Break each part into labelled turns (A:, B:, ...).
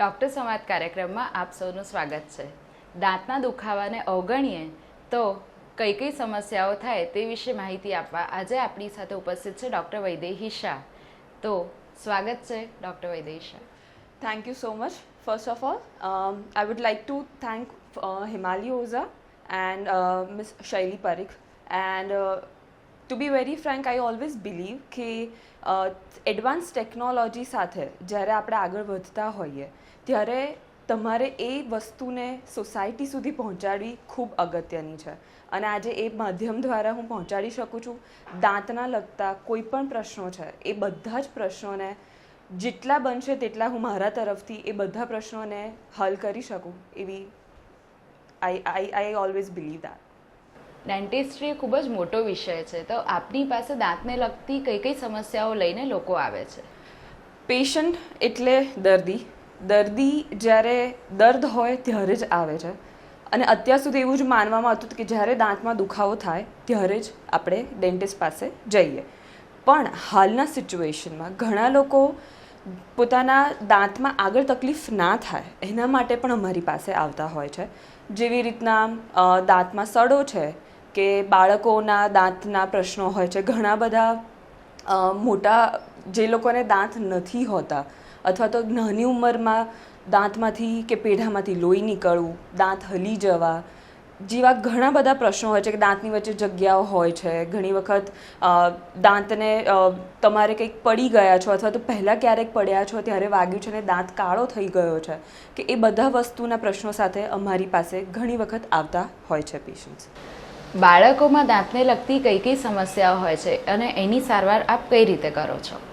A: Doctor સંવાદ કાર્યક્રમમાં આપ સૌનું સ્વાગત છે. દાંતના દુખાવાને અવગણીએ તો કઈ કઈ સમસ્યાઓ થાય તે વિશે માહિતી આપવા આજે આપણી સાથે ઉપસ્થિત છે ડૉક્ટર વૈદેહી શાહ. તો સ્વાગત છે doctor Vaidehi Shah.
B: Thank you so much. First of all, I would like to thank Himali Oza and Miss Shaili Parikh. And to be very frank, I always believe કે એડવાન્સ ટેકનોલોજી સાથે જ્યારે આપણે આગળ વધતા હોઈએ ત્યારે તમારે એ વસ્તુને સોસાયટી સુધી પહોંચાડવી ખૂબ અગત્યની છે. અને આજે એ માધ્યમ દ્વારા હું પહોંચાડી શકું છું. દાંતના લગતા કોઈ પણ પ્રશ્નો છે એ બધા જ પ્રશ્નોને જેટલા બનશે તેટલા હું મારા તરફથી એ બધા પ્રશ્નોને હલ કરી શકું એવી I always believe that.
A: Dentistry ખૂબ જ મોટો વિષય છે, તો આપની પાસે દાંતને લગતી કઈ કઈ સમસ્યાઓ લઈને લોકો આવે છે?
B: પેશન્ટ એટલે દર્દી જ્યારે દર્દ હોય ત્યારે જ આવે છે. અને અત્યાર સુધી એવું જ માનવામાં આવતું કે જ્યારે દાંતમાં દુખાવો થાય ત્યારે જ આપણે ડેન્ટિસ્ટ પાસે જઈએ. પણ હાલના સિચ્યુએશનમાં ઘણા લોકો પોતાના દાંતમાં આગળ તકલીફ ના થાય એના માટે પણ અમારી પાસે આવતા હોય છે. જેવી રીતના દાંતમાં સડો છે કે બાળકોના દાંતના પ્રશ્નો હોય છે. ઘણા બધા મોટા જે લોકોને દાંત નથી હોતા અથવા તો નાની ઉંમરમાં દાંતમાંથી કે પેઢામાંથી લોહી નીકળવું, દાંત હલી જવા જેવા ઘણા બધા પ્રશ્નો હોય છે કે દાંતની વચ્ચે જગ્યાઓ હોય છે. ઘણી વખત દાંતને તમારે કંઈક પડી ગયા છો અથવા તો પહેલાં ક્યારેક પડ્યા છો ત્યારે વાગ્યું છે અને દાંત કાળો થઈ ગયો છે કે એ બધા વસ્તુના પ્રશ્નો સાથે અમારી પાસે ઘણી વખત આવતા હોય છે પેશન્ટ્સ.
A: બાળકોમાં દાંતને લગતી કઈ કઈ સમસ્યાઓ હોય છે અને એની સારવાર આપ કઈ રીતે કરો છો?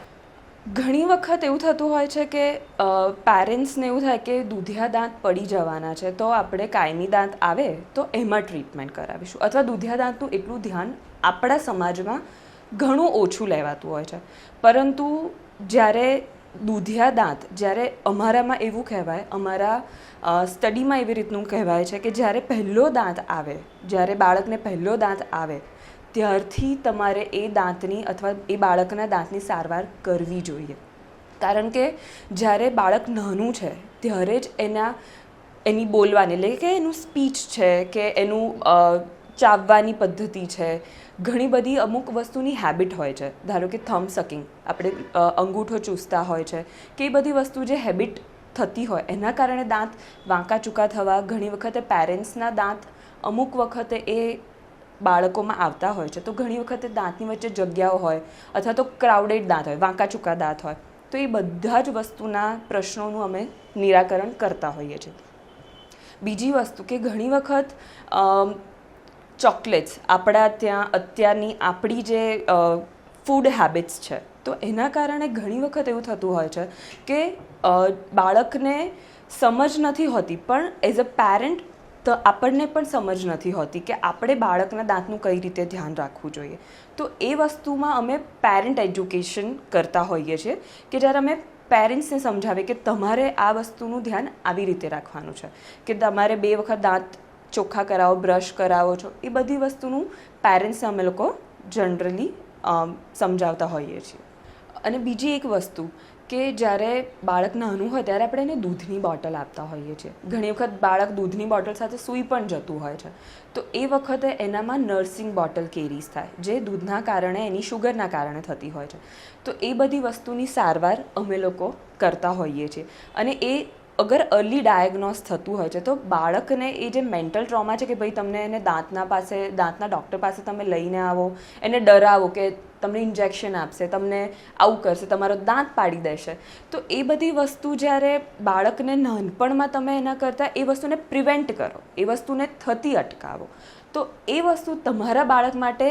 B: ઘણી વખત એવું થતું હોય છે કે પેરેન્ટ્સને એવું થાય કે દૂધિયા દાંત પડી જવાના છે તો આપણે કાયમી દાંત આવે તો એમાં ટ્રીટમેન્ટ કરાવીશું, અથવા દૂધિયા દાંતનું એટલું ધ્યાન આપણા સમાજમાં ઘણું ઓછું લેવાતું હોય છે. પરંતુ જ્યારે દૂધિયા દાંત, જ્યારે અમારામાં એવું કહેવાય, અમારા સ્ટડીમાં એવી રીતનું કહેવાય છે કે જ્યારે પહેલો દાંત આવે, જ્યારે બાળકને પહેલો દાંત આવે ત્યારથી તમારે એ દાંતની અથવા એ બાળકના દાંતની સારવાર કરવી જોઈએ. કારણ કે જ્યારે બાળક નાનું છે ત્યારે જ એની બોલવાની એટલે કે એનું સ્પીચ છે કે એનું ચાવવાની પદ્ધતિ છે, ઘણી બધી અમુક વસ્તુની હેબિટ હોય છે. ધારો કે થમ્બ સકિંગ, આપણે અંગૂઠો ચૂસતા હોય છે કે એ બધી વસ્તુ જે હેબિટ થતી હોય એના કારણે દાંત વાંકા ચૂકા થવા, ઘણી વખતે પેરેન્ટ્સના દાંત અમુક વખતે એ બાળકોમાં આવતા હોય છે. તો ઘણી વખતે દાંતની વચ્ચે જગ્યાઓ હોય અથવા તો ક્રાઉડેડ દાંત હોય, વાંકા ચૂકા દાંત હોય, તો એ બધા જ વસ્તુના પ્રશ્નોનું અમે નિરાકરણ કરતા હોઈએ છીએ. બીજી વસ્તુ કે ઘણી વખત ચોકલેટ્સ, આપણા ત્યાં અત્યારની આપણી જે ફૂડ હેબિટ્સ છે તો એના કારણે ઘણી વખત એવું થતું હોય છે કે બાળકને સમજ નથી હોતી, પણ એઝ અ પેરેન્ટ તો આપણને પણ સમજ નથી હોતી કે આપણે બાળકના દાંતનું કઈ રીતે ધ્યાન રાખવું જોઈએ. તો એ વસ્તુમાં અમે પેરેન્ટ એજ્યુકેશન કરતા હોઈએ છીએ કે જ્યારે અમે પેરેન્ટ્સને સમજાવીએ કે તમારે આ વસ્તુનું ધ્યાન આવી રીતે રાખવાનું છે કે તમારે 2 વખત દાંત ચોખ્ખા કરાવો, બ્રશ કરાવો છો, એ બધી વસ્તુનું પેરેન્ટ્સને અમે લોકો જનરલી સમજાવતા હોઈએ છીએ. અને બીજી એક વસ્તુ કે જ્યારે બાળક નાનું હોય ત્યારે આપણે એને દૂધની બોટલ આપતા હોઈએ છીએ. ઘણી વખત બાળક દૂધની બોટલ સાથે સૂઈ પણ જતું હોય છે તો એ વખતે એનામાં નર્સિંગ બોટલ કેરીઝ થાય જે દૂધના કારણે, એની શુગરના કારણે થતી હોય છે. તો એ બધી વસ્તુની સારવાર અમે લોકો કરતા હોઈએ છીએ. અને એ અગર અર્લી ડાયગ્નોસ થતું હોય છે તો બાળકને એ જે મેન્ટલ ટ્રોમા છે કે ભાઈ તમને એને દાંતના ડૉક્ટર પાસે તમે લઈને આવો, એને ડરાવો કે તમને ઇન્જેક્શન આપશે, તમને આવું કરશે, તમારો દાંત પાડી દેશે, તો એ બધી વસ્તુ જ્યારે બાળકને નાનપણમાં તમે એના કરતાં એ વસ્તુને પ્રિવેન્ટ કરો, એ વસ્તુને થતી અટકાવો, તો એ વસ્તુ તમારા બાળક માટે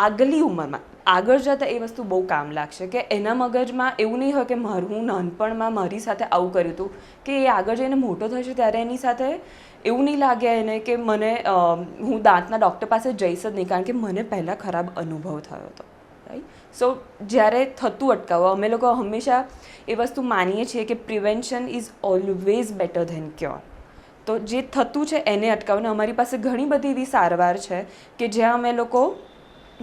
B: આગલી ઉંમરમાં આગળ જતાં એ વસ્તુ બહુ કામ લાગશે. કે એના મગજમાં એવું નહીં હોય કે હું નાનપણમાં મારી સાથે આવું કર્યું હતું, કે એ આગળ જઈને મોટો થશે ત્યારે એની સાથે એવું નહીં લાગે એને કે હું દાંતના ડૉક્ટર પાસે જઈશ જ નહીં કારણ કે મને પહેલાં ખરાબ અનુભવ થયો હતો. રાઈટ. સો જ્યારે થતું અટકાવો, અમે લોકો હંમેશા એ વસ્તુ માનીએ છીએ કે prevention is always better than cure. તો જે થતું છે એને અટકાવને અમારી પાસે ઘણી બધી એવી સારવાર છે કે જ્યાં અમે લોકો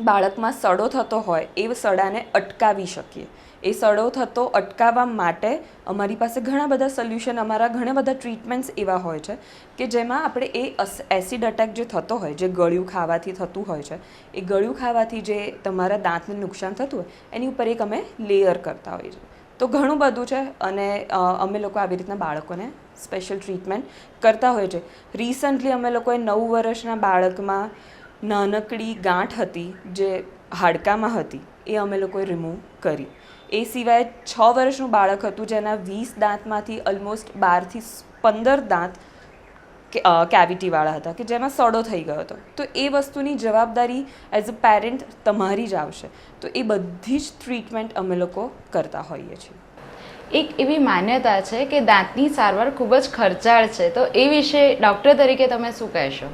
B: બાળકમાં સડો થતો હોય એ સડાને અટકાવી શકીએ. એ સડો થતો અટકાવવા માટે અમારી પાસે ઘણા બધા સોલ્યુશન, અમારા ઘણા બધા ટ્રીટમેન્ટ્સ એવા હોય છે કે જેમાં આપણે એ એસિડ અટેક જે થતો હોય, જે ગળ્યું ખાવાથી થતું હોય છે, એ ગળ્યું ખાવાથી જે તમારા દાંતને નુકસાન થતું હોય એની ઉપર એક અમે લેયર કરતા હોઈએ છીએ. તો ઘણું બધું છે અને અમે લોકો આવી રીતના બાળકોને સ્પેશિયલ ટ્રીટમેન્ટ કરતા હોય છે. રિસન્ટલી અમે લોકોએ 9 વર્ષના બાળકમાં નાનકડી ગાંઠ હતી જે હાડકામાં હતી, એ અમે લોકોએ રિમૂવ કરી. એ સિવાય 6 વર્ષનું બાળક હતું જેના 20 દાંતમાંથી ઓલમોસ્ટ 12 થી 15 દાંત કેવિટીવાળા હતા કે જેમાં સડો થઈ ગયો હતો. તો એ વસ્તુની જવાબદારી એઝ અ પેરેન્ટ તમારી જ આવશે. તો એ બધી જ ટ્રીટમેન્ટ અમે લોકો કરતા હોઈએ છીએ.
A: એક એવી માન્યતા છે કે દાંતની સારવાર ખૂબ જ ખર્ચાળ છે, તો એ વિશે ડૉક્ટર તરીકે તમે શું કહેશો?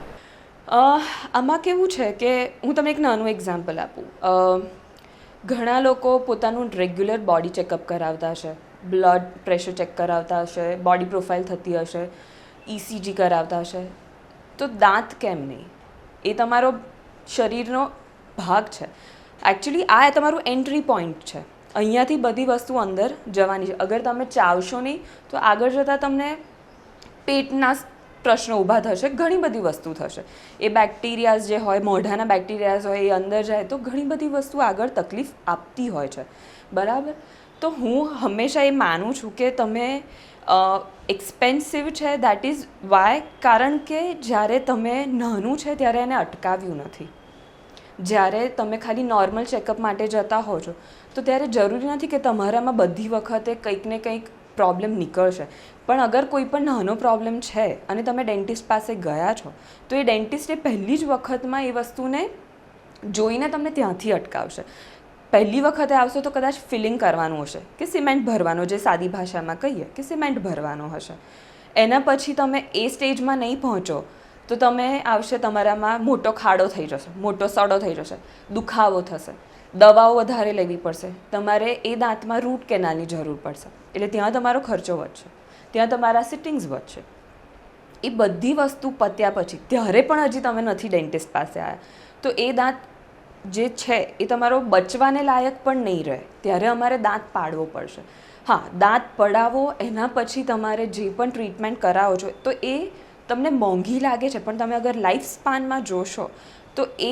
B: આમાં કેવું છે કે હું તમને એક નાનું એક્ઝામ્પલ આપું. ઘણા લોકો પોતાનું રેગ્યુલર બોડી ચેકઅપ કરાવતા હશે, બ્લડ પ્રેશર ચેક કરાવતા હશે, બોડી પ્રોફાઇલ થતી હશે, ECG કરાવતા હશે, તો દાંત કેમ નહીં? એ તમારો શરીરનો ભાગ છે. એકચ્યુઅલી આ તમારું એન્ટ્રી પોઈન્ટ છે. અહીંયાથી બધી વસ્તુ અંદર જવાની છે. અગર તમે ચાવશો નહીં તો આગળ જતાં તમને પેટના પ્રશ્નો ઊભા થશે, ઘણી બધી વસ્તુ થશે. એ બેક્ટેરિયાઝ જે હોય, મોઢાના બેક્ટેરિયાઝ હોય, એ અંદર જાય તો ઘણી બધી વસ્તુ આગળ તકલીફ આપતી હોય છે, બરાબર? તો હું હંમેશા એ માનું છું કે તમે એક્સપેન્સિવ છે, દેટ ઇઝ વાય, કારણ કે જ્યારે તમે નાનું છે ત્યારે એને અટકાવ્યું નથી. જ્યારે તમે ખાલી નોર્મલ ચેકઅપ માટે જતા હો છો તો ત્યારે જરૂરી નથી કે તમારામાં બધી વખતે કંઈક ને કંઈક પ્રોબ્લેમ નીકળશે. પણ અગર કોઈ પણ નાનો પ્રોબ્લેમ છે અને તમે ડેન્ટિસ્ટ પાસે ગયા છો તો એ ડેન્ટિસ્ટે પહેલી જ વખતમાં એ વસ્તુને જોઈને તમને ત્યાંથી અટકાવશે. પહેલી વખતે આવશો તો કદાચ ફિલિંગ કરવાનું હશે કે સિમેન્ટ ભરવાનો, જે સાદી ભાષામાં કહીએ કે સિમેન્ટ ભરવાનો હશે. એના પછી તમે એ સ્ટેજમાં નહીં પહોંચો તો તમે આવશે, તમારામાં મોટો ખાડો થઈ જશે, મોટો સડો થઈ જશે, દુખાવો થશે, દવાઓ વધારે લેવી પડશે, તમારે એ દાંતમાં રૂટ કેનાલની જરૂર પડશે. એટલે ત્યાં તમારો ખર્ચો વધશે, ત્યાં તમારા સિટિંગ્સ વધશે. એ બધી વસ્તુ પત્યા પછી ત્યારે પણ હજી તમે નથી ડેન્ટિસ્ટ પાસે આવ્યા તો એ દાંત જે છે એ તમારો બચવાને લાયક પણ નહીં રહે. ત્યારે અમારે દાંત પાડવો પડશે. હા, દાંત પડાવો એના પછી તમારે જે પણ ટ્રીટમેન્ટ કરાવો છો તો એ તમને મોંઘી લાગે છે, પણ તમે અગર લાઈફ સ્પાનમાં જોશો તો એ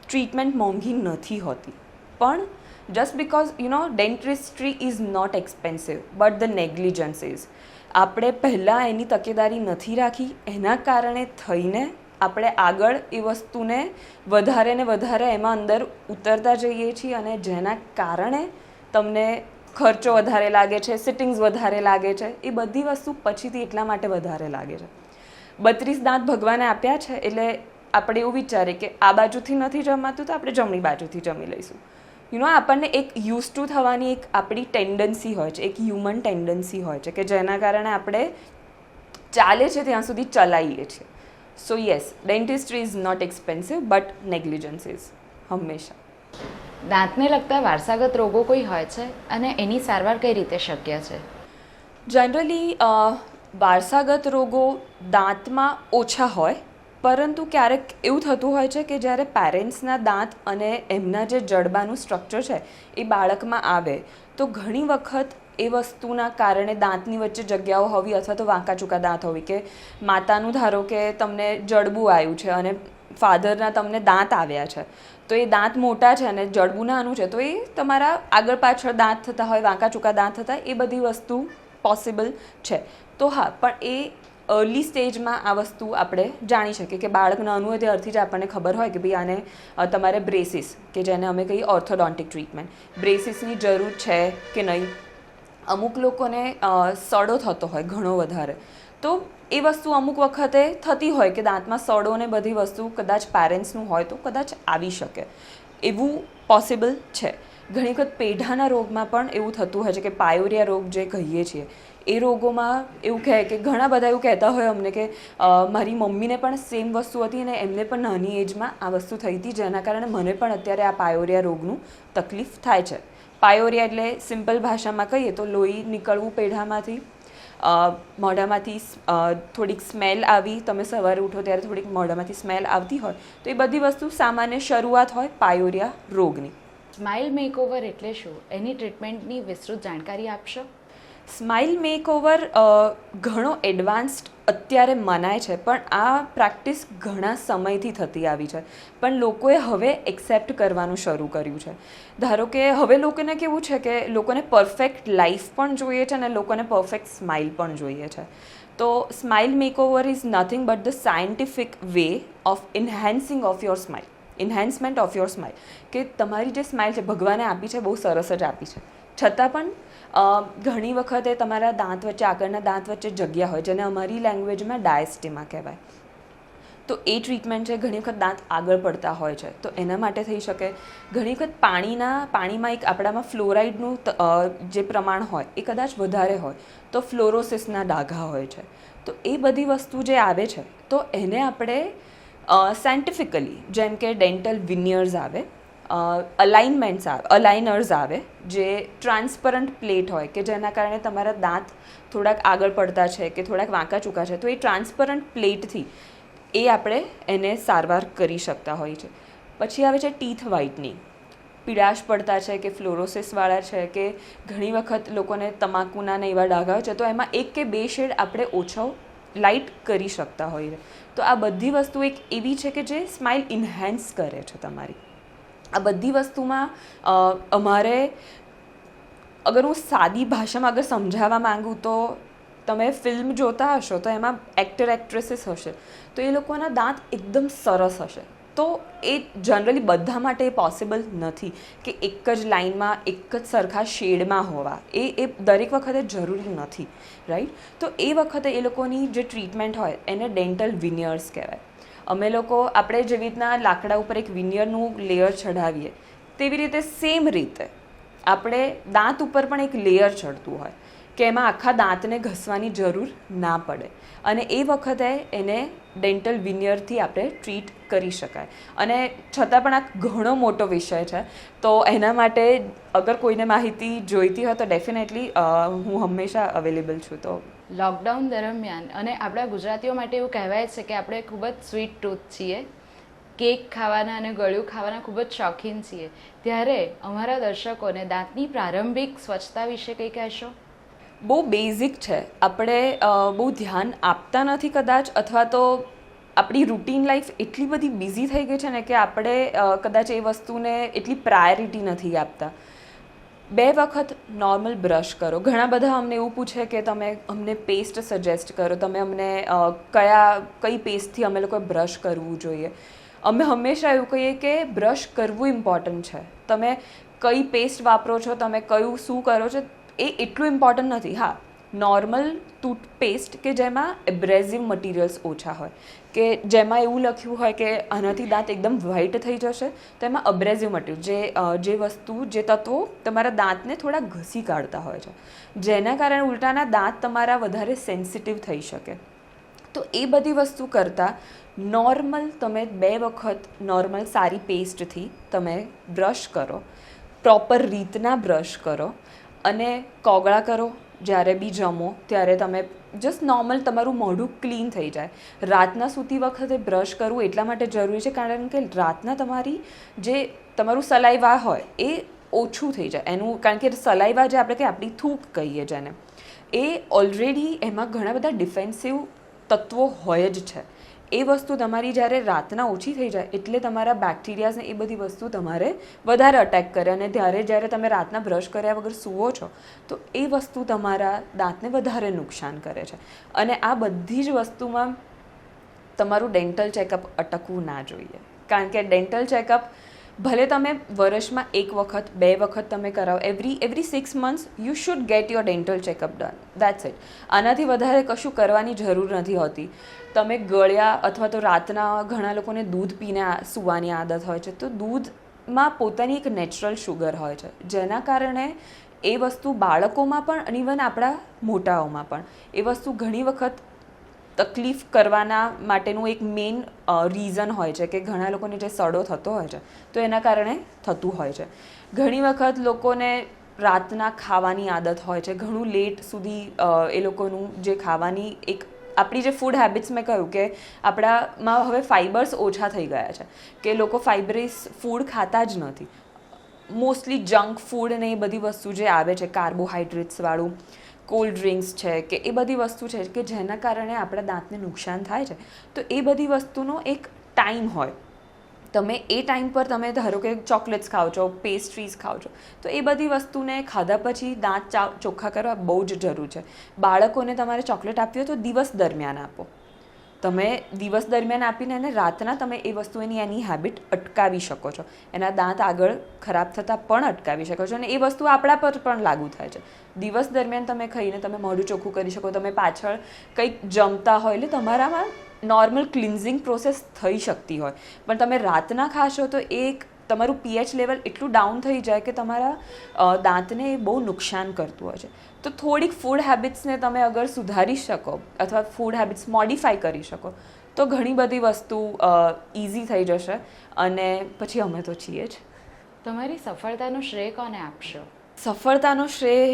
B: ટ્રીટમેન્ટ મોંઘી નથી હોતી. પણ just because dentistry is not expensive but the negligence is. આપણે પહેલાં એની તકેદારી નથી રાખી, એના કારણે થઈને આપણે આગળ એ વસ્તુને વધારે ને વધારે એમાં અંદર ઉતરતા જઈએ છીએ અને જેના કારણે તમને ખર્ચો વધારે લાગે છે, સિટિંગ્સ વધારે લાગે છે. એ બધી વસ્તુ પછીથી એટલા માટે વધારે લાગે છે. 32 દાંત ભગવાને આપ્યા છે એટલે આપણે એવું વિચારીએ કે આ બાજુથી નથી જમાતું તો આપણે જમણી બાજુથી જમી લઈશું. આપણને એક યુઝ ટુ થવાની એક આપણી ટેન્ડન્સી હોય છે, એક હ્યુમન ટેન્ડન્સી હોય છે કે જેના કારણે આપણે ચાલે છે ત્યાં સુધી ચલાવીએ છીએ. So yes, dentistry is not expensive but negligence is હંમેશા.
A: દાંતને લગતા વારસાગત રોગો કોઈ હોય છે અને એની સારવાર કઈ રીતે શક્ય છે?
B: જનરલી વારસાગત રોગો દાંતમાં ઓછા હોય, પરંતુ ક્યારેક એવું થતું હોય છે કે જ્યારે પેરેન્ટ્સના દાંત અને એમના જે જડબાનું સ્ટ્રક્ચર છે એ બાળકમાં આવે તો ઘણી વખત એ વસ્તુના કારણે દાંતની વચ્ચે જગ્યાઓ હોવી અથવા તો વાંકા ચૂકા દાંત હોવી, કે માતાનું ધારો કે તમને જડબું આવ્યું છે અને ફાધરના તમને દાંત આવ્યા છે તો એ દાંત મોટા છે અને જડબું નાનું છે તો એ તમારા આગળ પાછળ દાંત થતા હોય, વાંકા ચૂકા દાંત થતા, એ બધી વસ્તુ પોસિબલ છે. તો હા, પણ એ અર્લી સ્ટેજમાં આ વસ્તુ આપણે જાણી શકીએ કે બાળક નાનું હોય ત્યારથી જ આપણને ખબર હોય કે ભાઈ આને તમારે બ્રેસિસ, કે જેને અમે કહીએ ઓર્થોડોન્ટિક ટ્રીટમેન્ટ, બ્રેસિસની જરૂર છે કે નહીં. અમુક લોકોને સડો થતો હોય ઘણો વધારે, તો એ વસ્તુ અમુક વખતે થતી હોય કે દાંતમાં સડો ને બધી વસ્તુ કદાચ પેરેન્ટ્સનું હોય તો કદાચ આવી શકે, એવું પોસિબલ છે. ઘણી વખત પેઢાના રોગમાં પણ એવું થતું હોય છે કે પાયોરિયા રોગ જે કહીએ છીએ એ રોગોમાં એવું કહે કે ઘણા બધા એવું કહેતા હોય અમને કે મારી મમ્મીને પણ સેમ વસ્તુ હતી અને એમને પણ નાની એજમાં આ વસ્તુ થઈ હતી જેના કારણે મને પણ અત્યારે આ પાયોરિયા રોગનું તકલીફ થાય છે. પાયોરિયા એટલે સિમ્પલ ભાષામાં કહીએ તો લોહી નીકળવું પેઢામાંથી, મોઢામાંથી થોડીક સ્મેલ આવી, તમે સવારે ઉઠો ત્યારે થોડીક મોઢામાંથી સ્મેલ આવતી હોય તો એ બધી વસ્તુ સામાન્ય શરૂઆત હોય પાયોરિયા રોગની,
A: સ્માઇલ મેકઓવર એટલે શું? એની ટ્રીટમેન્ટની વિસ્તૃત જાણકારી આપશો?
B: સ્માઇલ મેકઓવર ઘણો એડવાન્સ્ડ અત્યારે મનાય છે, પણ આ પ્રેક્ટિસ ઘણા સમયથી થતી આવી છે, પણ લોકોએ હવે એક્સેપ્ટ કરવાનું શરૂ કર્યું છે. ધારો કે હવે લોકોને કેવું છે કે લોકોને પરફેક્ટ લાઈફ પણ જોઈએ છે અને લોકોને પરફેક્ટ સ્માઇલ પણ જોઈએ છે. તો smile makeover is nothing but the scientific way of enhancing of your smile, enhancement of your smile. કે તમારી જે સ્માઇલ છે ભગવાને આપી છે, બહુ સરસ જ આપી છે, છતાં પણ ઘણી વખતે તમારા દાંત વચ્ચે, આગળના દાંત વચ્ચે જગ્યા હોય, જેને અમારી લેંગ્વેજમાં ડાયસ્ટેમા કહેવાય. તો એ ટ્રીટમેન્ટ છે. ઘણી વખત દાંત આગળ પડતા હોય છે, તો એના માટે થઈ શકે. ઘણી વખત પાણીમાં એક આપણામાં ફ્લોરાઇડનું જે પ્રમાણ હોય એ કદાચ વધારે હોય, તો ફ્લોરોસિસના ડાઘા હોય છે. તો એ બધી વસ્તુ જે આવે છે, તો એને આપણે સાયન્ટિફિકલી, જેમ કે ડેન્ટલ વિનિયર્સ આવે, અલાઇનર્સ આવે, જે ટ્રાન્સપરન્ટ પ્લેટ હોય કે જેના કારણે તમારા દાંત થોડાક આગળ પડતા છે કે થોડાક વાંકા ચૂકા છે, તો એ ટ્રાન્સપરન્ટ પ્લેટથી એ આપણે એને સારવાર કરી શકતા હોઈએ છીએ. પછી આવે છે ટીથ વ્હાઇટનિંગ. પીળાશ પડતા છે કે ફ્લોરોસિસવાળા છે કે ઘણી વખત લોકોને તમાકુના ને એવા ડાઘા હોય છે, તો એમાં 1 કે 2 શેડ આપણે ઓછો લાઇટ કરી શકતા હોઈએ. તો આ બધી વસ્તુ એક એવી છે કે જે સ્માઇલ ઇન્હેન્સ કરે છે તમારી. આ બધી વસ્તુમાં અમારે, અગર હું સાદી ભાષામાં અગર સમજાવવા માંગું, તો તમે ફિલ્મ જોતા હશો તો એમાં એક્ટર એક્ટ્રેસીસ હશે, તો એ લોકોના દાંત એકદમ સરસ હશે. તો એ જનરલી બધા માટે પોસિબલ નથી કે એક જ લાઇનમાં એક જ સરખા શેડમાં હોવા. એ દરેક વખતે જરૂરી નથી, રાઈટ? તો એ વખતે એ લોકોની જે ટ્રીટમેન્ટ હોય એને ડેન્ટલ વિનિયર્સ કહેવાય. અમે લોકો આપણે જેવી રીતના લાકડા ઉપર એક વિનિયરનું લેયર ચઢાવીએ, તેવી રીતે સેમ રીતે આપણે દાંત ઉપર પણ એક લેયર ચડતું હોય કે એમાં આખા દાંતને ઘસવાની જરૂર ના પડે, અને એ વખતે એને ડેન્ટલ વિનિયરથી આપણે ટ્રીટ કરી શકાય. અને છતાં પણ આ ઘણો મોટો વિષય છે, તો એના માટે અગર કોઈને માહિતી જોઈતી હોય તો ડેફિનેટલી હું હંમેશા અવેલેબલ છું. તો
A: લોકડાઉન દરમિયાન, અને આપણા ગુજરાતીઓ માટે એવું કહેવાય છે કે આપણે ખૂબ જ સ્વીટ ટૂથ છીએ, કેક ખાવાના અને ગળ્યું ખાવાના ખૂબ જ શોખીન છીએ, ત્યારે અમારા દર્શકોને દાંતની પ્રારંભિક સ્વચ્છતા વિશે કંઈ કહેશો?
B: બહુ બેઝિક છે, આપણે બહુ ધ્યાન આપતા નથી કદાચ, અથવા તો આપણી રૂટીન લાઈફ એટલી બધી બિઝી થઈ ગઈ છે ને કે આપણે કદાચ એ વસ્તુને એટલી પ્રાયોરિટી નથી આપતા. 2 વખત નોર્મલ બ્રશ કરો. ઘણા બધા અમને એવું પૂછે કે તમે અમને પેસ્ટ સજેસ્ટ કરો, તમે અમને કઈ પેસ્ટથી અમે લોકોએ બ્રશ કરવું જોઈએ. અમે હંમેશા એવું કહીએ કે બ્રશ કરવું ઇમ્પોર્ટન્ટ છે. તમે કઈ પેસ્ટ વાપરો છો, તમે શું કરો છો, એ એટલું ઇમ્પોર્ટન્ટ નથી. હા, નોર્મલ ટૂથપેસ્ટ કે જેમાં એબ્રેઝિવ મટીરિયલ્સ ઓછા હોય, કે જેમાં એવું લખ્યું હોય કે આનાથી દાંત એકદમ વ્હાઇટ થઈ જશે, તો એમાં અબ્રેઝિવ મટીરિયલ, જે વસ્તુ, જે તત્વો તમારા દાંતને થોડા ઘસી કાઢતા હોય છે, જેના કારણે ઉલટાના દાંત તમારા વધારે સેન્સિટિવ થઈ શકે. તો એ બધી વસ્તુ કરતાં નોર્મલ તમે 2 વખત નોર્મલ સારી પેસ્ટથી તમે બ્રશ કરો, પ્રોપર રીતના બ્રશ કરો, અને કોગળા કરો. જ્યારે બી જમો ત્યારે તમે જસ્ટ નોર્મલ તમારું મોઢું ક્લીન થઈ જાય. રાતના સૂતી વખતે બ્રશ કરવું એટલા માટે જરૂરી છે કારણ કે રાતના તમારું સલાઈવા હોય એ ઓછું થઈ જાય એનું, કારણ કે સલાઈવા જે આપણે આપણી થૂક કહીએ જેને, એ ઓલરેડી એમાં ઘણા બધા ડિફેન્સિવ તત્વો હોય જ છે. એ વસ્તુ તમારી જ્યારે રાતના ઓછી થઈ જાય એટલે તમારા બેક્ટેરિયાઝને એ બધી વસ્તુ તમારે વધારે અટેક કરે, અને જ્યારે તમે રાતના બ્રશ કર્યા વગર સૂવો છો તો એ વસ્તુ તમારા દાંતને વધારે નુકસાન કરે છે. અને આ બધી જ વસ્તુમાં તમારું ડેન્ટલ ચેકઅપ અટકવું ના જોઈએ, કારણ કે ડેન્ટલ ચેકઅપ ભલે તમે વર્ષમાં 1 વખત 2 વખત તમે કરાવો, every 6 months you should get your dental checkup done. That's it. આનાથી વધારે કશું કરવાની જરૂર નથી હોતી. તમે ગળ્યા અથવા તો રાતના ઘણા લોકોને દૂધ પીને સૂવાની આદત હોય છે, તો દૂધમાં પોતાની એક નેચરલ શુગર હોય છે, જેના કારણે એ વસ્તુ બાળકોમાં પણ અને ઇવન આપણા મોટાઓમાં પણ એ વસ્તુ ઘણી વખત તકલીફ કરવાના માટેનું એક મેઇન રીઝન હોય છે કે ઘણા લોકોને જે સડો થતો હોય છે તો એના કારણે થતું હોય છે. ઘણી વખત લોકોને રાતના ખાવાની આદત હોય છે, ઘણું લેટ સુધી એ લોકોનું જે ખાવાની એક આપણી જે ફૂડ હેબિટ્સ, મેં કહ્યું કે આપણામાં હવે ફાઇબર્સ ઓછા થઈ ગયા છે, કે લોકો ફાઇબરસ ફૂડ ખાતા જ નથી. મોસ્ટલી જંક ફૂડ ને એ બધી વસ્તુ જે આવે છે, કાર્બોહાઈડ્રેટ્સવાળું કોલ્ડ ડ્રિંક્સ છે કે એ બધી વસ્તુ છે કે જેના કારણે આપણા દાંતને નુકસાન થાય છે, તો એ બધી વસ્તુનો એક ટાઈમ હોય. તમે એ ટાઈમ પર તમે ધારો કે ચોકલેટ્સ ખાઓ છો, પેસ્ટ્રીઝ ખાઓ છો, તો એ બધી વસ્તુને ખાધા પછી દાંત ચોખ્ખા કરવા બહુ જ જરૂર છે. બાળકોને તમારે ચોકલેટ આપવી હોય તો દિવસ દરમિયાન આપો. તમે દિવસ દરમિયાન આપીને એને રાતના તમે એ વસ્તુ એની હેબિટ અટકાવી શકો છો. એના દાંત આગળ ખરાબ થતાં પણ અટકાવી શકો છો. અને એ વસ્તુ આપણા પર પણ લાગુ થાય છે. દિવસ દરમિયાન તમે ખાઈને તમે મોઢું ચોખ્ખું કરી શકો. તમે પાછળ કંઈક જમતા હોય એટલે તમારામાં નોર્મલ ક્લિન્ઝિંગ પ્રોસેસ થઈ શકતી હોય, પણ તમે રાતના ખાશો તો એક તમારું પીએચ લેવલ એટલું ડાઉન થઈ જાય કે તમારા દાંતને એ બહુ નુકસાન કરતું હોય છે. તો થોડીક ફૂડ હેબિટ્સને તમે અગર સુધારી શકો અથવા ફૂડ હેબિટ્સ મોડિફાઈ કરી શકો તો ઘણી બધી વસ્તુ ઇઝી થઈ જશે. અને પછી અમે તો છીએ જ.
A: તમારી સફળતાનું શ્રેય કોને આપશો?
B: સફળતાનો શ્રેય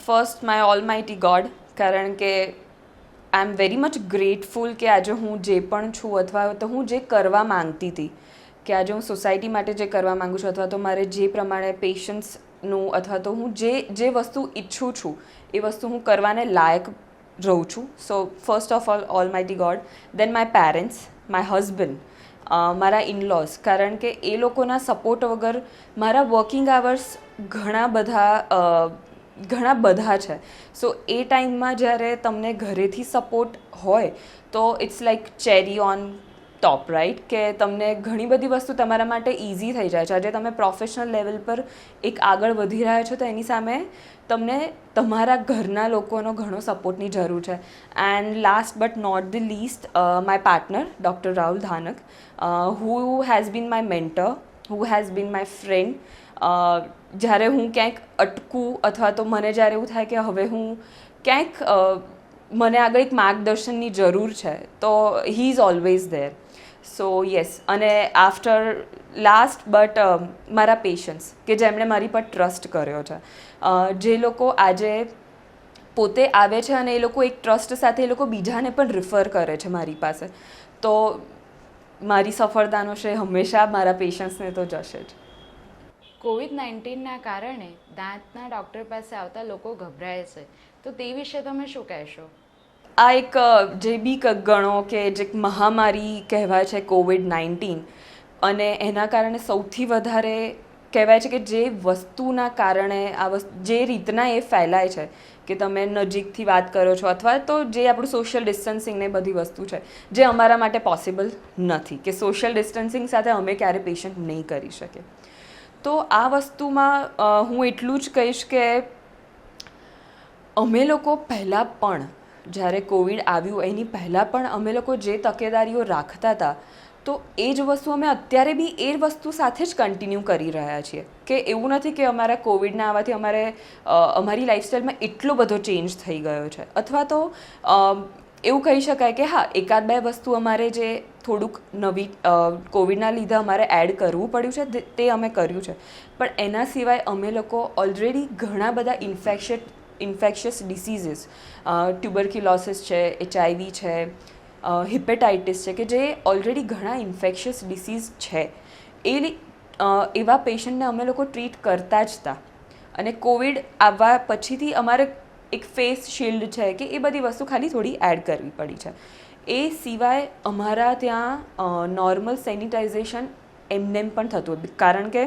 B: ફર્સ્ટ માય ઓલમાઇટી ગોડ, કારણ કે આઈ એમ વેરી મચ ગ્રેટફુલ કે આજે હું જે પણ છું અથવા તો હું જે કરવા માંગતી હતી, કે આજે હું સોસાયટી માટે જે કરવા માગું છું અથવા તો મારે જે પ્રમાણે પેશન્સનું અથવા તો હું જે વસ્તુ ઈચ્છું છું એ વસ્તુ હું કરવાને લાયક રહું છું. So first of almighty God, then my parents, my husband, મારા ઇનલોઝ, કારણ કે એ લોકોના સપોર્ટ વગર મારા વર્કિંગ આવર્સ ઘણા બધા છે. સો એ ટાઈમમાં જ્યારે તમને ઘરેથી સપોર્ટ હોય તો it's like cherry on top, right? કે તમને ઘણી બધી વસ્તુ તમારા માટે ઇઝી થઈ જાય છે. આજે તમે પ્રોફેશનલ લેવલ પર એક આગળ વધી રહ્યા છો તો એની સામે તમને તમારા ઘરના લોકોનો ઘણો સપોર્ટની જરૂર છે. And last but not the least, my partner doctor Rahul Dhanak, who has been my mentor, who has been my friend. જ્યારે હું ક્યાંક અટકું અથવા તો મને જ્યારે એવું થાય કે હવે હું ક્યાંક મને આગળ એક માર્ગદર્શનની જરૂર છે તો he is always there. So yes. અને આફ્ટર લાસ્ટ બટ મારા પેશન્ટ્સ કે જેમણે મારી પર ટ્રસ્ટ કર્યો છે, જે લોકો આજે પોતે આવે છે અને એ લોકો એક ટ્રસ્ટ સાથે એ લોકો બીજાને પણ રિફર કરે છે મારી પાસે, તો મારી સફળતાનો શ્રેય હંમેશા મારા પેશન્ટ્સને તો જશે જ.
A: COVID-19ના કારણે દાંતના ડૉક્ટર પાસે આવતા લોકો ગભરાય છે, તો તે વિશે તમે શું કહેશો?
B: આ એક જે બી ગણો કે જે મહામારી કહેવાય છે COVID-19, અને એના કારણે સૌથી વધારે કહેવાય છે કે જે વસ્તુના કારણે જે રીતના એ ફેલાય છે કે તમે નજીકથી વાત કરો છો અથવા તો જે આપણું સોશિયલ ડિસ્ટન્સિંગ ને બધી વસ્તુ છે જે અમારા માટે પોસિબલ નથી, કે સોશિયલ ડિસ્ટન્સિંગ સાથે અમે ક્યારે પેશન્ટ નહીં કરી શકીએ. તો આ વસ્તુમાં હું એટલું જ કહીશ કે અમે લોકો પહેલાં પણ જ્યારે કોવિડ આવ્યું એની પહેલાં પણ અમે લોકો જે તકેદારીઓ રાખતા હતા તો એ જ વસ્તુ અમે અત્યારે બી એ વસ્તુ સાથે જ કન્ટિન્યુ કરી રહ્યા છીએ. કે એવું નથી કે અમારા કોવિડના આવવાથી અમારી લાઈફસ્ટાઈલમાં એટલો બધો ચેન્જ થઈ ગયો છે, અથવા તો એવું કહી શકાય કે હા, એકાદ બે વસ્તુ અમારે જે થોડુંક નવી કોવિડના લીધે અમારે એડ કરવું પડ્યું છે તે અમે કર્યું છે, પણ એના સિવાય અમે લોકો ઓલરેડી ઘણા બધા ઇન્ફેક્શિયસ ડિસીઝીસ, ટ્યુબરક્યુલોસિસ છે, HIV છે, હિપેટાઇટિસ છે, કે જે ઓલરેડી ઘણા ઇન્ફેક્શિયસ ડિસીઝ છે, એવા પેશન્ટને અમે લોકો ટ્રીટ કરતા જ હતા. અને કોવિડ આવવા પછીથી અમારે એક ફેસ શિલ્ડ છે કે એ બધી વસ્તુ ખાલી થોડી એડ કરવી પડી છે. એ સિવાય અમારા ત્યાં નોર્મલ સેનિટાઇઝેશન એમનેમ પણ થતું હતું, કારણ કે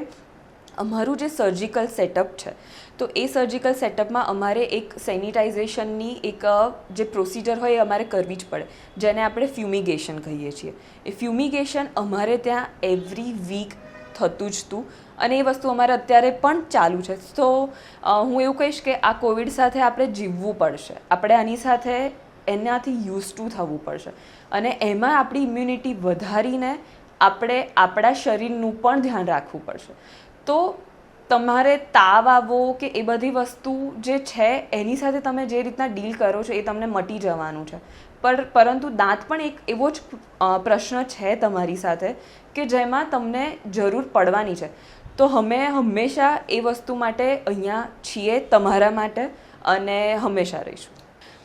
B: અમારું જે સર્જિકલ સેટઅપ છે તો એ સર્જિકલ સેટઅપમાં અમારે એક સેનિટાઇઝેશનની એક જે પ્રોસિજર હોય એ અમારે કરવી જ પડે, જેને આપણે ફ્યુમિગેશન કહીએ છીએ. એ ફ્યુમિગેશન અમારે ત્યાં એવરી વીક થતું જ હતું અને એ વસ્તુ અમારે અત્યારે પણ ચાલુ છે. તો હું એવું કહીશ કે આ કોવિડ સાથે આપણે જીવવું પડશે, આપણે આની સાથે એનાથી યુઝ ટુ થવું પડશે, અને એમાં આપણી ઇમ્યુનિટી વધારીને આપણે આપણા શરીરનું પણ ધ્યાન રાખવું પડશે. તો તમારે તાવ આવવો કે એ બધી વસ્તુ જે છે એની સાથે તમે જે રીતના ડીલ કરો છો એ તમને મટી જવાનું છે, પરંતુ દાંત પણ એક એવો જ પ્રશ્ન છે તમારી સાથે કે જેમાં તમને જરૂર પડવાની છે. તો અમે હંમેશા એ વસ્તુ માટે અહીંયા છીએ તમારા માટે અને હંમેશા રહીશું.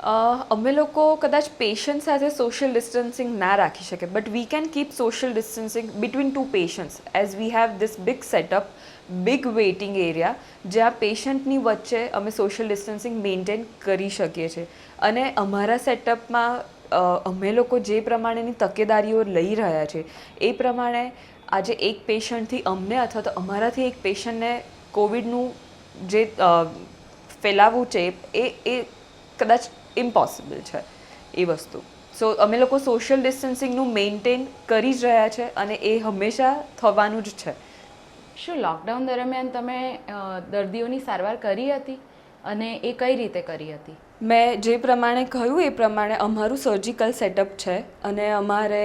B: અમે લોકો કદાચ પેશન્ટ સાથે સોશિયલ ડિસ્ટન્સિંગ ના રાખી શકે but we can keep social distancing between two patients as we have this big setup big waiting area જ્યાં પેશન્ટની વચ્ચે અમે સોશિયલ ડિસ્ટન્સિંગ મેન્ટેન કરી શકીએ છીએ અને અમારા સેટઅપમાં અમે લોકો જે પ્રમાણેની તકેદારીઓ લઈ રહ્યા છે એ પ્રમાણે આજે એક પેશન્ટથી અમને અથવા તો અમારાથી એક પેશન્ટને કોવિડનું જે ફેલાવવું છે એ કદાચ ઇમ્પોસિબલ છે એ વસ્તુ સો અમે લોકો સોશિયલ ડિસ્ટન્સિંગનું મેન્ટેન કરી જ રહ્યા છે અને એ હંમેશા થવાનું જ છે.
A: શું લોકડાઉન દરમિયાન તમે દર્દીઓની સારવાર કરી હતી અને એ કઈ રીતે કરી હતી?
B: મેં જે પ્રમાણે કહ્યું એ પ્રમાણે અમારું સર્જિકલ સેટઅપ છે અને અમારે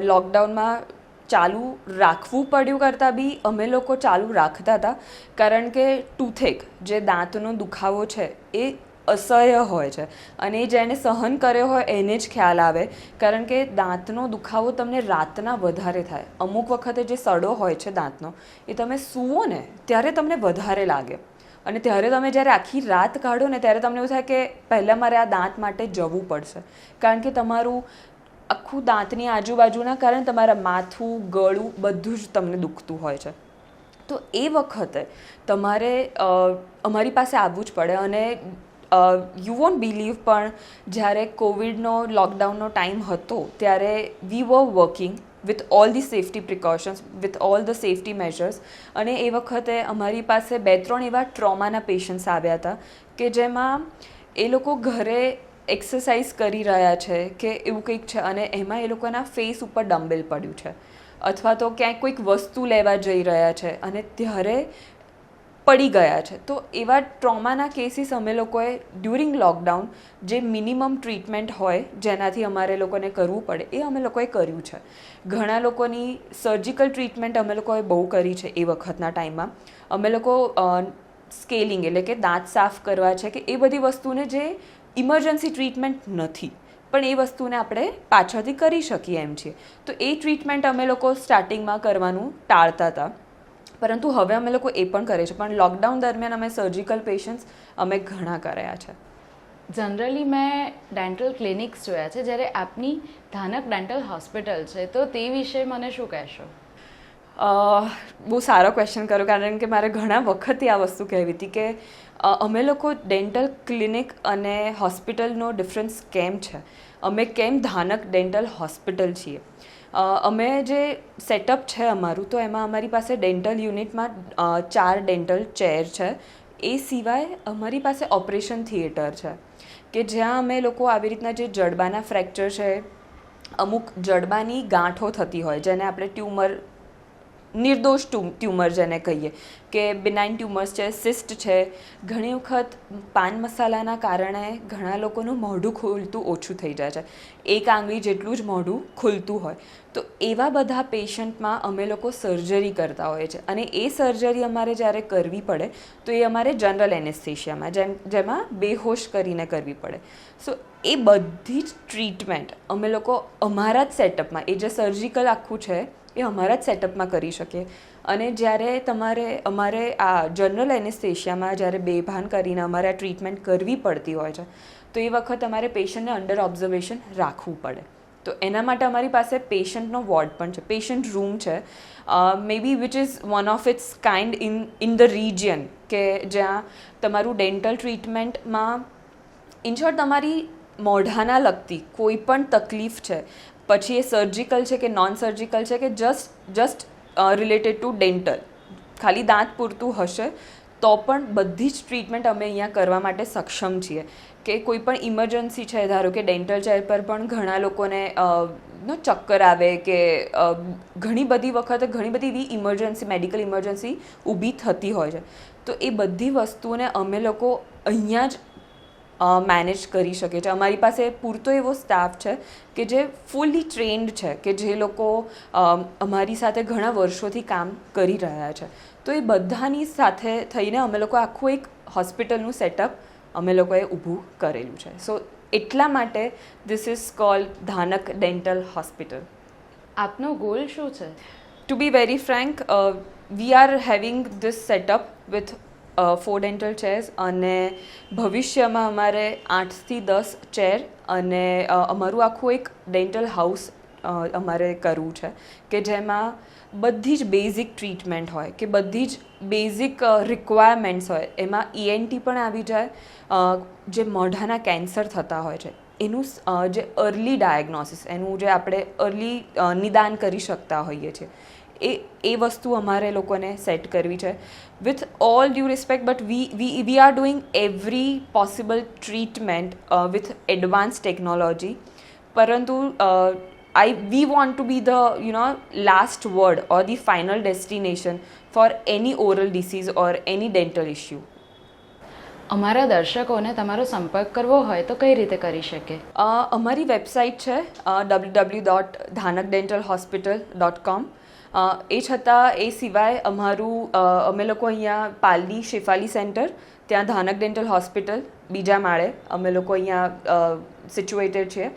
B: લોકડાઉનમાં ચાલુ રાખવું પડ્યું કરતાં બી અમે લોકો ચાલુ રાખતા હતા કારણ કે ટૂથેક જે દાંતનો દુખાવો છે એ અસહ્ય હોય છે અને જેને સહન કર્યો હોય એને જ ખ્યાલ આવે કારણ કે દાંતનો દુખાવો તમને રાતના વધારે થાય. અમુક વખતે જે સડો હોય છે દાંતનો એ તમે સૂવો ને ત્યારે તમને વધારે લાગે અને ત્યારે તમે જ્યારે આખી રાત કાઢો ને ત્યારે તમને એવું થાય કે પહેલાં મારે આ દાંત માટે જવું પડશે કારણ કે તમારું આખું દાંતની આજુબાજુના કારણે તમારા માથું ગળું બધું જ તમને દુખતું હોય છે. તો એ વખતે તમારે અમારી પાસે આવવું જ પડે અને યુ વોન્ટ બિલીવ પણ જ્યારે કોવિડનો લોકડાઉનનો ટાઈમ હતો ત્યારે we were working with all the safety precautions with all the safety measures અને એ વખતે અમારી પાસે 2-3 એવા ટ્રોમાના પેશન્ટ્સ આવ્યા હતા કે જેમાં એ લોકો ઘરે એક્સરસાઇઝ કરી રહ્યા છે કે એવું કંઈક છે અને એમાં એ લોકોના ફેસ ઉપર ડમ્બેલ પડ્યું છે અથવા તો ક્યાંક કોઈક વસ્તુ લેવા જઈ રહ્યા છે અને ત્યારે પડી ગયા છે. તો એવા ટ્રોમાના કેસીસ અમે લોકોએ ડ્યુરિંગ લોકડાઉન જે મિનિમમ ટ્રીટમેન્ટ હોય જેનાથી અમારે લોકોને કરવું પડે એ અમે લોકોએ કર્યું છે. ઘણા લોકોની સર્જિકલ ટ્રીટમેન્ટ અમે લોકોએ બહુ કરી છે એ વખતના ટાઈમમાં. અમે લોકો સ્કેલિંગ એટલે કે દાંત સાફ કરવા છે કે એ બધી વસ્તુને જે ઇમરજન્સી ટ્રીટમેન્ટ નથી પણ એ વસ્તુને આપણે પાછળથી કરી શકીએ એમ છીએ. તો એ ટ્રીટમેન્ટ અમે લોકો સ્ટાર્ટિંગમાં કરવાનું ટાળતા હતા પરંતુ હવે અમે લોકો એ પણ કરીએ છીએ પણ લોકડાઉન દરમિયાન અમે સર્જિકલ પેશન્ટ્સ અમે ઘણા કર્યા છે.
A: જનરલી મેં ડેન્ટલ ક્લિનિક્સ જોયા છે જ્યારે આપની ધાનક ડેન્ટલ હોસ્પિટલ છે તો તે વિશે મને શું કહેશો?
B: બહુ સારો ક્વેશ્ચન કર્યો કારણ કે મારે ઘણા વખતથી આ વસ્તુ કહેવી હતી કે અમે લોકો ડેન્ટલ ક્લિનિક અને હોસ્પિટલનો ડિફરન્સ કેમ છે, અમે કેમ ધાનક ડેન્ટલ હોસ્પિટલ છીએ. અમે જે સેટઅપ છે અમારું તો એમાં અમારી પાસે ડેન્ટલ યુનિટમાં 4 ડેન્ટલ ચેર છે. એ સિવાય અમારી પાસે ઓપરેશન થિયેટર છે કે જ્યાં અમે લોકો આવી રીતના જે જડબાના ફ્રેક્ચર છે, અમુક જડબાની ગાંઠો થતી હોય જેને આપણે ટ્યુમર નિર્દોષ ટ્યુમર જેને કહીએ કે બિનાઇન ટ્યુમર્સ છે, સિસ્ટ છે. ઘણી વખત પાન મસાલાના કારણે ઘણા લોકોનું મોઢું ખુલતું ઓછું થઈ જાય છે, એક આંગળી જેટલું જ મોઢું ખુલતું હોય. તો એવા બધા પેશન્ટમાં અમે લોકો સર્જરી કરતા હોઈએ છીએ અને એ સર્જરી અમારે જ્યારે કરવી પડે તો એ અમારે જનરલ એનેસ્થેશિયામાં જેમાં બેહોશ કરીને કરવી પડે. સો એ બધી જ ટ્રીટમેન્ટ અમે લોકો અમારા જ સેટઅપમાં એ જે સર્જિકલ આખું છે એ અમારા જ સેટઅપમાં કરી શકીએ. અને જ્યારે અમારે આ જનરલ એનેસ્થેશિયામાં જ્યારે બેભાન કરીને અમારે આ ટ્રીટમેન્ટ કરવી પડતી હોય છે તો એ વખત અમારે પેશન્ટને અંડર ઓબ્ઝર્વેશન રાખવું પડે. તો એના માટે અમારી પાસે પેશન્ટનો વોર્ડ પણ છે, પેશન્ટ રૂમ છે, may be which is one of its kind in the region કે જ્યાં તમારું ડેન્ટલ ટ્રીટમેન્ટમાં ઇનશોર્ટ તમારી મોઢાના લગતી કોઈ પણ તકલીફ છે, પછી એ સર્જિકલ છે કે નોન સર્જિકલ છે કે જસ્ટ રિલેટેડ ટુ ડેન્ટલ, ખાલી દાંત પૂરતું હશે તો પણ બધી જ ટ્રીટમેન્ટ અમે અહીંયા કરવા માટે સક્ષમ છીએ. કે કોઈ પણ ઇમરજન્સી છે, ધારો કે ડેન્ટલ ચેર પર પણ ઘણા લોકોને ચક્કર આવે કે ઘણી બધી વખત ઘણી બધી એવી ઇમરજન્સી મેડિકલ ઇમરજન્સી ઊભી થતી હોય છે. તો એ બધી વસ્તુને અમે લોકો અહીંયા જ મેનેજ કરી શકે છે. અમારી પાસે પૂરતો એવો સ્ટાફ છે કે જે ફૂલી ટ્રેન્ડ છે કે જે લોકો અમારી સાથે ઘણા વર્ષોથી કામ કરી રહ્યા છે. તો એ બધાની સાથે થઈને અમે લોકો આખું એક હોસ્પિટલનું સેટઅપ અમે લોકોએ ઊભું કરેલું છે. સો એટલા માટે this is called Dhanak dental hospital.
A: આપનો ગોલ શું છે?
B: To be very frank, we are having this setup with 4 dental chairs અને ભવિષ્યમાં અમારે 8થી 10 ચેર અને અમારું આખું એક ડેન્ટલ હાઉસ અમારે કરવું છે કે જેમાં બધી જ બેઝિક ટ્રીટમેન્ટ હોય કે બધી જ બેઝિક રિક્વાયરમેન્ટ્સ હોય. એમાં ENT પણ આવી જાય, જે મોઢાના કેન્સર થતા હોય છે એનું જે અર્લી ડાયગ્નોસિસ, એનું જે આપણે અર્લી નિદાન કરી શકતા હોઈએ છીએ એ વસ્તુ અમારે લોકોને સેટ કરવી છે. With all due respect, but we are doing every possible treatment with advance technology. પરંતુ we want to be the last word or the final destination for any oral disease or any dental issue.
A: અમારા દર્શકોને તમારો સંપર્ક કરવો હોય તો કઈ રીતે કરી શકે?
B: અમારી વેબસાઇટ છે www.dhanakdentalhospital.com. એ છતાં એ સિવાય અમે લોકો અહીંયા પાલડી શેફાલી સેન્ટર, ત્યાં ધાનક ડેન્ટલ હોસ્પિટલ બીજા માળે અમે લોકો અહીંયા સિચ્યુએટેડ છીએ.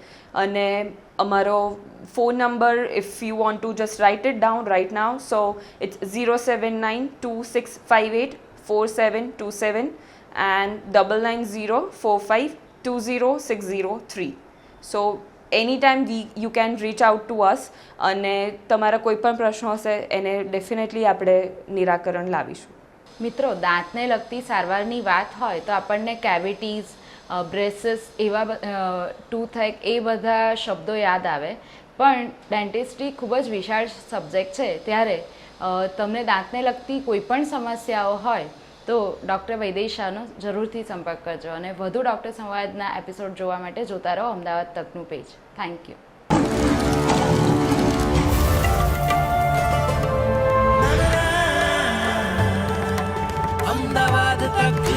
B: અને અમારો phone number, if you want to just write it down right now, so it's 07926584727 and 9904520603. So anytime you can reach out to us અને તમારા કોઈ પણ પ્રશ્નો હશે એને ડેફિનેટલી આપણે નિરાકરણ લાવીશું.
A: મિત્રો, દાંતને લગતી સારવારની વાત હોય તો આપણને કેવિટીઝ, બ્રેસીસ, એવા ટૂથેક એ બધા શબ્દો યાદ આવે, પણ ડેન્ટિસ્ટ્રી ખૂબ જ વિશાળ સબ્જેક્ટ છે. ત્યારે તમને દાંતને લગતી કોઈ પણ સમસ્યાઓ હોય તો ડૉક્ટર વૈદેહી શાહનો જરૂરથી સંપર્ક કરજો. અને વધુ ડૉક્ટર સંવાદના એપિસોડ જોવા માટે જોતા રહો અમદાવાદ તકનું પેજ. Thank you.
C: અમદાવાદ તક